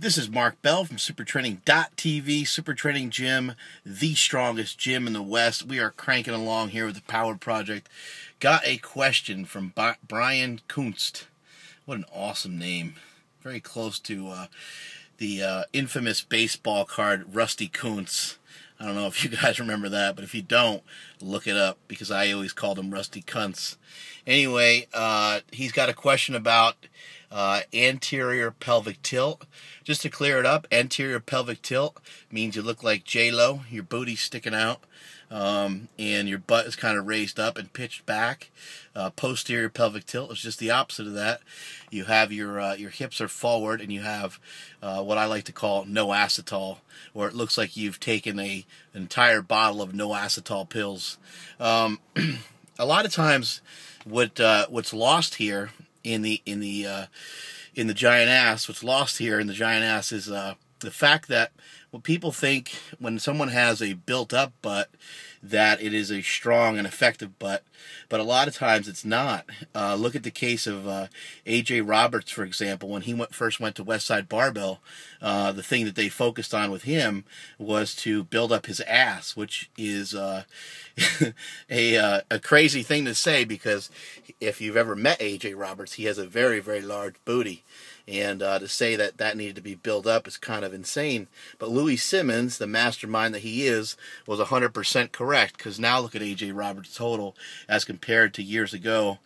This is Mark Bell from SuperTraining.tv, Super Training Gym, the strongest gym in the West. We are cranking along here with the Power Project. Got a question from Brian Kunst. What an awesome name. Very close to the infamous baseball card, Rusty Kuntz. I don't know if you guys remember that, but if you don't, look it up, because I always called him Rusty Kuntz. Anyway, he's got a question about anterior pelvic tilt. Just to clear it up, anterior pelvic tilt means you look like J-Lo, your booty's sticking out, and your butt is kind of raised up and pitched back. Posterior pelvic tilt is just the opposite of that. You have your hips are forward, and you have what I like to call no acetol, where it looks like you've taken an entire bottle of no acetol pills. A lot of times, what's lost here in the giant ass, what's lost here in the giant ass is the fact that what people think when someone has a built-up butt, that it is a strong and effective butt, but a lot of times it's not. Look at the case of AJ Roberts, for example. When he first went to Westside Barbell, the thing that they focused on with him was to build up his ass, which is a crazy thing to say, because if you've ever met AJ Roberts, he has a very, very large booty. And to say that that needed to be built up is kind of insane. But Louis Simmons, the mastermind that he is, was 100% correct, because now look at AJ Roberts' total as compared to years ago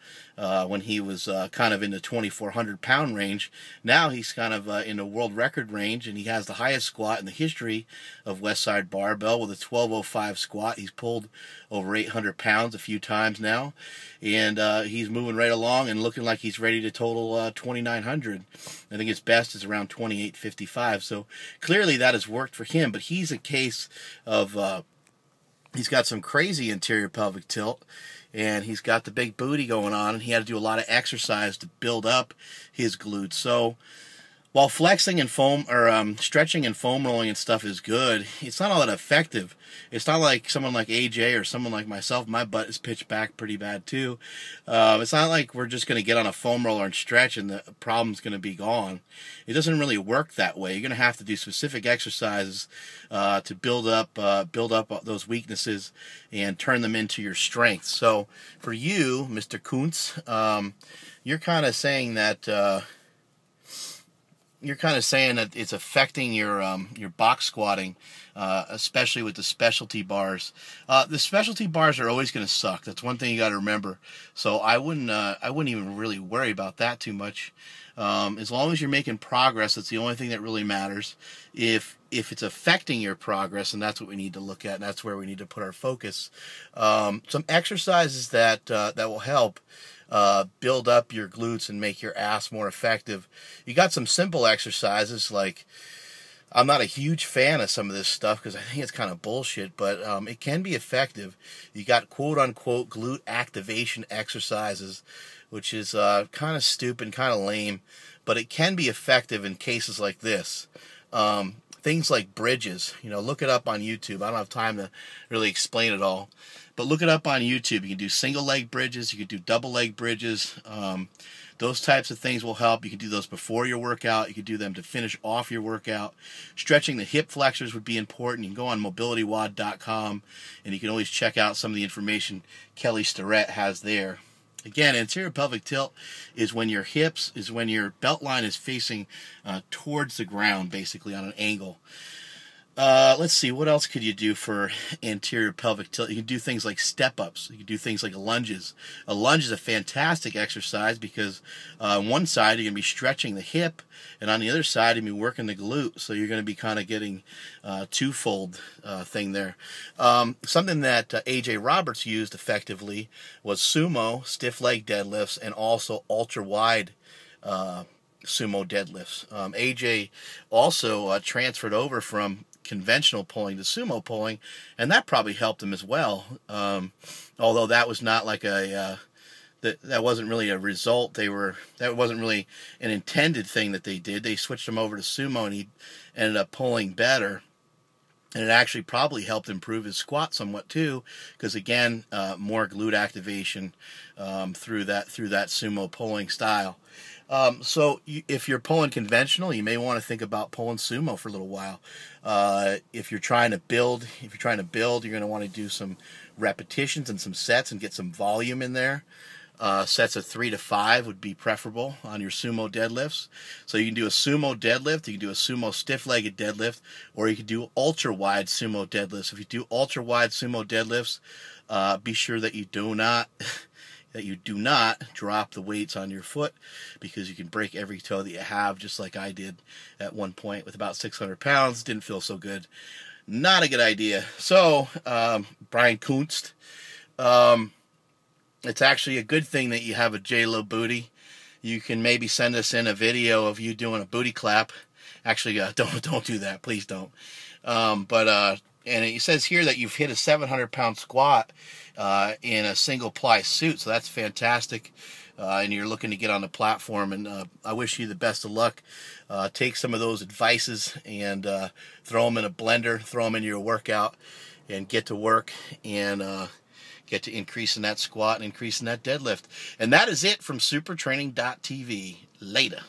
when he was kind of in the 2,400 pound range. Now he's kind of in the world record range, and he has the highest squat in the history of Westside Barbell with a 1205 squat. He's pulled over 800 pounds a few times now, and he's moving right along and looking like he's ready to total 2,900. I think his best is around 2,855. So clearly that has worked for him, but he's a case of he's got some crazy anterior pelvic tilt, and he's got the big booty going on, and he had to do a lot of exercise to build up his glutes. So while flexing and stretching and foam rolling and stuff is good, it's not all that effective. It's not like someone like AJ or someone like myself. My butt is pitched back pretty bad too. It's not like we're just going to get on a foam roller and stretch and the problem's going to be gone. It doesn't really work that way. You're going to have to do specific exercises to build up those weaknesses and turn them into your strengths. So for you, Mr. Kuntz, you're kind of saying that. You're kind of saying that it's affecting your box squatting, especially with the specialty bars. The specialty bars are always going to suck. That's one thing you got to remember. So I wouldn't even really worry about that too much. As long as you're making progress, that's the only thing that really matters. If it's affecting your progress, and that's what we need to look at, and that's where we need to put our focus. Some exercises that will help build up your glutes and make your ass more effective. You got some simple exercises, like, I'm not a huge fan of some of this stuff because I think it's kind of bullshit, but it can be effective. You got quote-unquote glute activation exercises, which is kind of stupid, kind of lame, but it can be effective in cases like this. Things like bridges, look it up on YouTube. I don't have time to really explain it all, but look it up on YouTube. You can do single leg bridges, you can do double leg bridges. Those types of things will help. You can do those before your workout. You can do them to finish off your workout. Stretching the hip flexors would be important. You can go on mobilitywod.com, and you can always check out some of the information Kelly Starrett has there. Again, anterior pelvic tilt is when your belt line is facing towards the ground, basically on an angle. Let's see, what else could you do for anterior pelvic tilt? You can do things like step-ups. You can do things like lunges. A lunge is a fantastic exercise because on one side you're going to be stretching the hip, and on the other side you're going to be working the glute. So you're going to be kind of getting twofold thing there. Something that AJ Roberts used effectively was sumo, stiff leg deadlifts, and also ultra-wide sumo deadlifts. AJ also transferred over from conventional pulling to sumo pulling, and that probably helped him as well. Although that was not like that wasn't really a result. That wasn't really an intended thing that they did. They switched him over to sumo, and he ended up pulling better. And it actually probably helped improve his squat somewhat too, because again, more glute activation through that sumo pulling style. If you're pulling conventional, you may want to think about pulling sumo for a little while. If you're trying to build, you're going to want to do some repetitions and some sets and get some volume in there. Sets of 3 to 5 would be preferable on your sumo deadlifts. So you can do a sumo deadlift, you can do a sumo stiff-legged deadlift, or you can do ultra-wide sumo deadlifts. If you do ultra-wide sumo deadlifts, be sure that you do not drop the weights on your foot, because you can break every toe that you have, just like I did at one point with about 600 pounds. Didn't feel so good. Not a good idea. So, Brian Kunst, it's actually a good thing that you have a J-Lo booty. You can maybe send us in a video of you doing a booty clap. Actually, don't do that. Please don't. And it says here that you've hit a 700-pound squat in a single-ply suit, so that's fantastic. And you're looking to get on the platform, and I wish you the best of luck. Take some of those advices and throw them in a blender, throw them in your workout, and get to work and get to increasing that squat and increasing that deadlift. And that is it from supertraining.tv. Later.